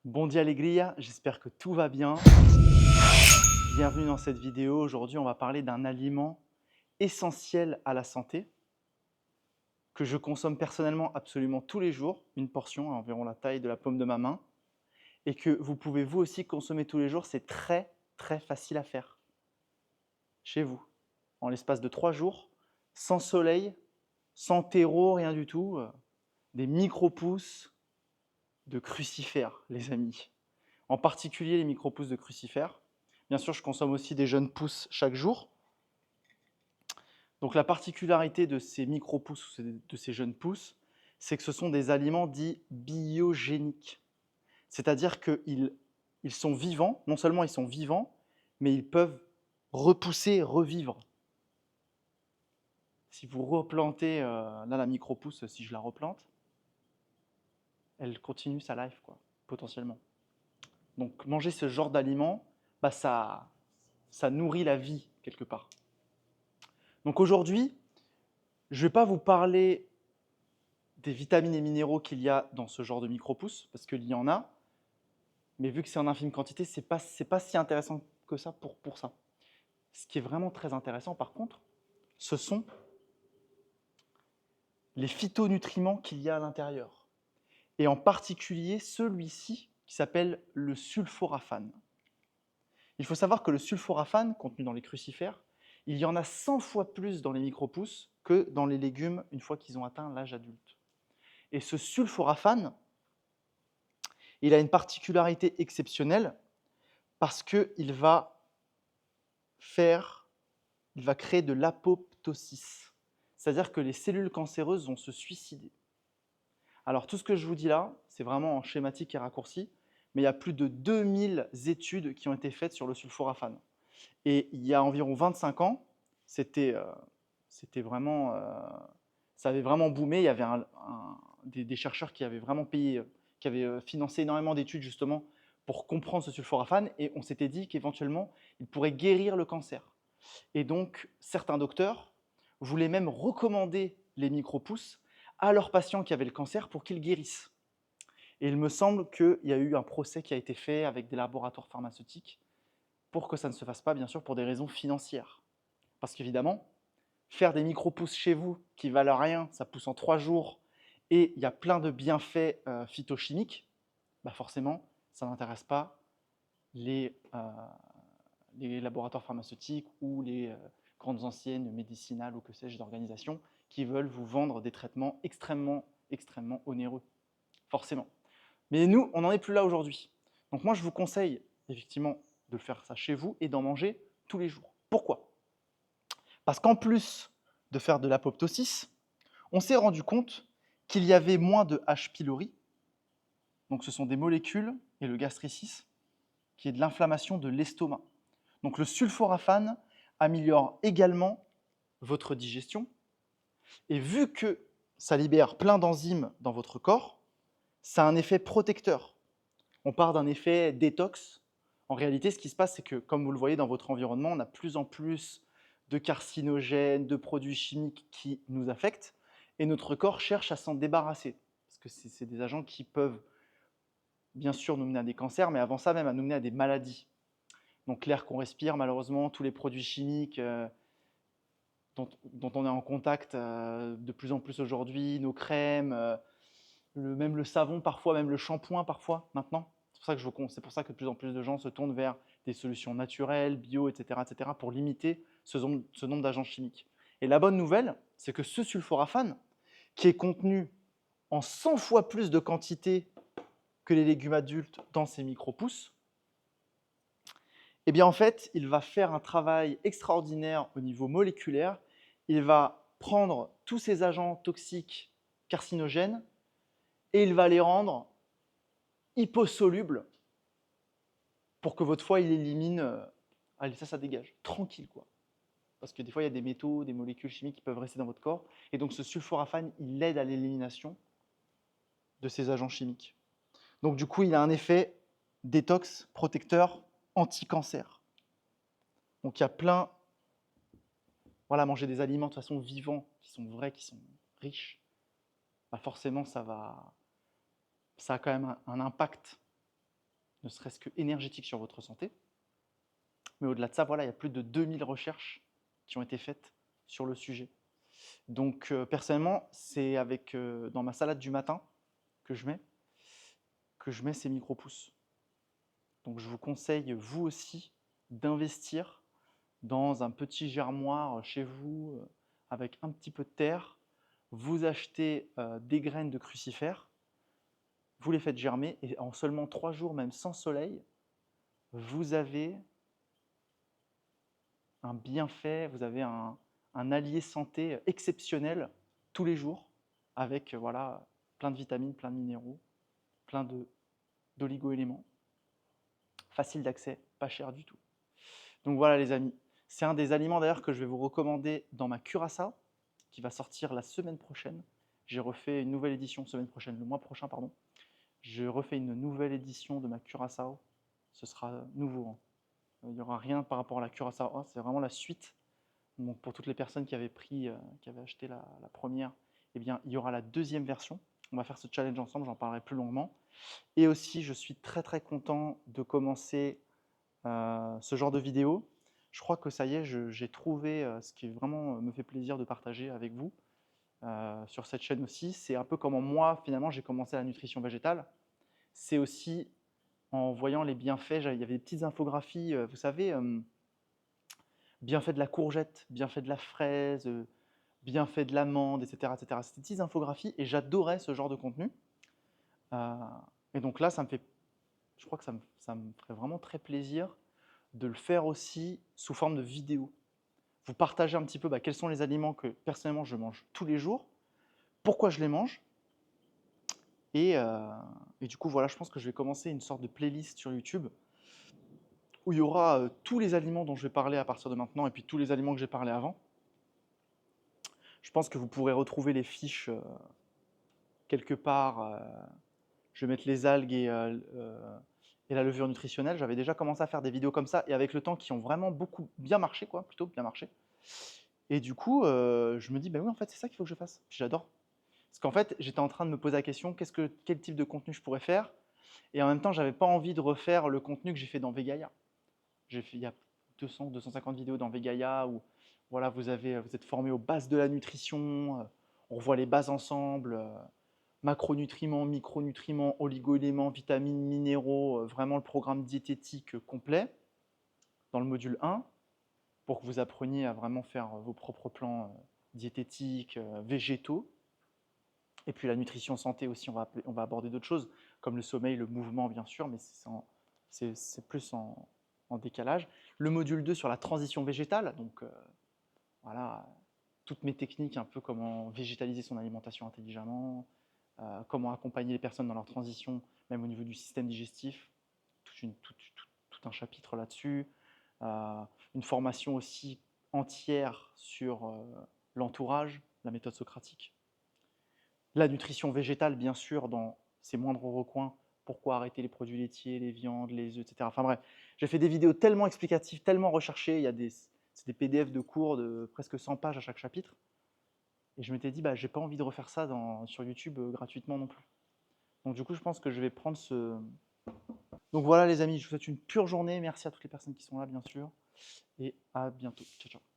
Bon dia alegria, j'espère que tout va bien. Bienvenue dans cette vidéo. Aujourd'hui, on va parler d'un aliment essentiel à la santé que je consomme personnellement absolument tous les jours, une portion à environ la taille de la paume de ma main, et que vous pouvez vous aussi consommer tous les jours. C'est très facile à faire chez vous, en l'espace de 3 jours, sans soleil, sans terreau, rien du tout, des micro-pousses de crucifères, les amis. En particulier les micro-pousses de crucifères. Bien sûr, je consomme aussi des jeunes pousses chaque jour. Donc la particularité de ces micro-pousses, de ces jeunes pousses, c'est que ce sont des aliments dits biogéniques. C'est-à-dire qu'ils sont vivants, non seulement ils sont vivants, mais ils peuvent repousser, revivre. Si vous replantez, là la micro-pousse, si je la replante, elle continue sa life, quoi, potentiellement. Donc manger ce genre d'aliments, bah, ça nourrit la vie quelque part. Donc aujourd'hui, je ne vais pas vous parler des vitamines et minéraux qu'il y a dans ce genre de micro-pousses, parce qu'il y en a, mais vu que c'est en infime quantité, ce n'est pas si intéressant que ça pour ça. Ce qui est vraiment très intéressant, par contre, ce sont les phytonutriments qu'il y a à l'intérieur, et en particulier celui-ci qui s'appelle le sulforaphane. Il faut savoir que le sulforaphane, contenu dans les crucifères, il y en a 100 fois plus dans les micro-pousses que dans les légumes une fois qu'ils ont atteint l'âge adulte. Et ce sulforaphane, il a une particularité exceptionnelle parce qu'il va créer de l'apoptosis. C'est-à-dire que les cellules cancéreuses vont se suicider. Alors tout ce que je vous dis là, c'est vraiment en schématique et raccourci, mais il y a plus de 2000 études qui ont été faites sur le sulforaphane. Et il y a environ 25 ans, c'était vraiment, ça avait vraiment boomé. Il y avait des chercheurs qui avaient vraiment payé, qui avaient financé énormément d'études justement pour comprendre ce sulforaphane, et on s'était dit qu'éventuellement, il pourrait guérir le cancer. Et donc, certains docteurs voulaient même recommander les micro-pousses à leurs patients qui avaient le cancer pour qu'ils guérissent. Et il me semble qu'il y a eu un procès qui a été fait avec des laboratoires pharmaceutiques pour que ça ne se fasse pas, bien sûr, pour des raisons financières. Parce qu'évidemment, faire des micro-pousses chez vous qui valent rien, ça pousse en 3 jours, et il y a plein de bienfaits phytochimiques, bah forcément, ça n'intéresse pas les laboratoires pharmaceutiques ou les grandes anciennes médicinales ou que sais-je d'organisations qui veulent vous vendre des traitements extrêmement onéreux, forcément. Mais nous, on n'en est plus là aujourd'hui. Donc moi, je vous conseille effectivement de faire ça chez vous et d'en manger tous les jours. Pourquoi? Parce qu'en plus de faire de l'apoptosis, on s'est rendu compte qu'il y avait moins de H. pylori, donc ce sont des molécules, et le gastricis, qui est de l'inflammation de l'estomac. Donc le sulforaphane améliore également votre digestion, et vu que ça libère plein d'enzymes dans votre corps, ça a un effet protecteur. On part d'un effet détox. En réalité, ce qui se passe, c'est que, comme vous le voyez dans votre environnement, on a de plus en plus de carcinogènes, de produits chimiques qui nous affectent, et notre corps cherche à s'en débarrasser, parce que c'est des agents qui peuvent, bien sûr, nous mener à des cancers, mais avant ça, même à nous mener à des maladies. Donc l'air qu'on respire, malheureusement, tous les produits chimiques dont on est en contact de plus en plus aujourd'hui, nos crèmes, même le savon parfois, même le shampoing parfois, maintenant. C'est pour ça que de plus en plus de gens se tournent vers des solutions naturelles, bio, etc. pour limiter ce nombre d'agents chimiques. Et la bonne nouvelle, c'est que ce sulforaphane, qui est contenu en 100 fois plus de quantité que les légumes adultes dans ces micro-pousses, eh bien en fait, il va faire un travail extraordinaire au niveau moléculaire. Il va prendre tous ces agents toxiques carcinogènes et il va les rendre hyposolubles pour que votre foie il élimine. Allez, ça dégage, tranquille quoi. Parce que des fois, il y a des métaux, des molécules chimiques qui peuvent rester dans votre corps. Et donc ce sulforaphane, il aide à l'élimination de ces agents chimiques. Donc du coup, il a un effet détox, protecteur, anti-cancer. Donc il y a plein, voilà, manger des aliments de façon vivants, qui sont vrais, qui sont riches, bah forcément ça a quand même un impact ne serait-ce que énergétique sur votre santé. Mais au-delà de ça, voilà, il y a plus de 2000 recherches qui ont été faites sur le sujet. Donc personnellement, c'est avec dans ma salade du matin que je mets ces micro-pousses. Donc je vous conseille, vous aussi, d'investir dans un petit germoir chez vous avec un petit peu de terre. Vous achetez des graines de crucifère, vous les faites germer et en seulement 3 jours, même sans soleil, vous avez un bienfait, vous avez un allié santé exceptionnel tous les jours avec voilà, plein de vitamines, plein de minéraux, plein d'oligo-éléments. Facile d'accès, pas cher du tout. Donc voilà les amis, c'est un des aliments d'ailleurs que je vais vous recommander dans ma curaçao qui va sortir la semaine prochaine. J'ai refait une nouvelle édition semaine prochaine, le mois prochain pardon. Je refais une nouvelle édition de ma curaçao. Ce sera nouveau. Hein. Il n'y aura rien par rapport à la curaçao. C'est vraiment la suite. Donc pour toutes les personnes qui avaient acheté la première, eh bien, il y aura la deuxième version. On va faire ce challenge ensemble, j'en parlerai plus longuement. Et aussi, je suis très très content de commencer ce genre de vidéo. Je crois que ça y est, j'ai trouvé ce qui vraiment me fait plaisir de partager avec vous sur cette chaîne aussi. C'est un peu comment moi, finalement, j'ai commencé la nutrition végétale. C'est aussi en voyant les bienfaits, il y avait des petites infographies, vous savez, bienfaits de la courgette, bienfaits de la fraise, bienfaits de l'amande, etc., etc. C'était des petites infographies et j'adorais ce genre de contenu. Et donc là, je crois que ça me ferait vraiment très plaisir de le faire aussi sous forme de vidéo. Vous partagez un petit peu quels sont les aliments que personnellement je mange tous les jours, pourquoi je les mange. Et du coup, voilà, je pense que je vais commencer une sorte de playlist sur YouTube où il y aura tous les aliments dont je vais parler à partir de maintenant et puis tous les aliments que j'ai parlé avant. Je pense que vous pourrez retrouver les fiches quelque part. Je vais mettre les algues et la levure nutritionnelle. J'avais déjà commencé à faire des vidéos comme ça et avec le temps qui ont vraiment bien marché, plutôt bien marché. Et du coup, je me dis, oui, en fait, c'est ça qu'il faut que je fasse. J'adore. Parce qu'en fait, j'étais en train de me poser la question, quel type de contenu je pourrais faire? Et en même temps, je n'avais pas envie de refaire le contenu que j'ai fait dans Vegaia. Il y a 200, 250 vidéos dans Vegaia où voilà, vous êtes formé aux bases de la nutrition, on revoit les bases ensemble, macronutriments, micronutriments, oligo-éléments, vitamines, minéraux, vraiment le programme diététique complet dans le module 1 pour que vous appreniez à vraiment faire vos propres plans diététiques, végétaux. Et puis la nutrition santé aussi, on va aborder d'autres choses, comme le sommeil, le mouvement bien sûr, mais c'est plus en décalage. Le module 2 sur la transition végétale, donc voilà, toutes mes techniques, un peu comment végétaliser son alimentation intelligemment, comment accompagner les personnes dans leur transition, même au niveau du système digestif, tout un chapitre là-dessus. Une formation aussi entière sur l'entourage, la méthode socratique. La nutrition végétale, bien sûr, dans ses moindres recoins. Pourquoi arrêter les produits laitiers, les viandes, les œufs, etc. Enfin bref, j'ai fait des vidéos tellement explicatives, tellement recherchées. C'est des PDF de cours de presque 100 pages à chaque chapitre. Et je m'étais dit, j'ai pas envie de refaire ça sur YouTube gratuitement non plus. Donc du coup, je pense que je vais prendre ce... Donc voilà les amis, je vous souhaite une pure journée. Merci à toutes les personnes qui sont là, bien sûr. Et à bientôt. Ciao, ciao.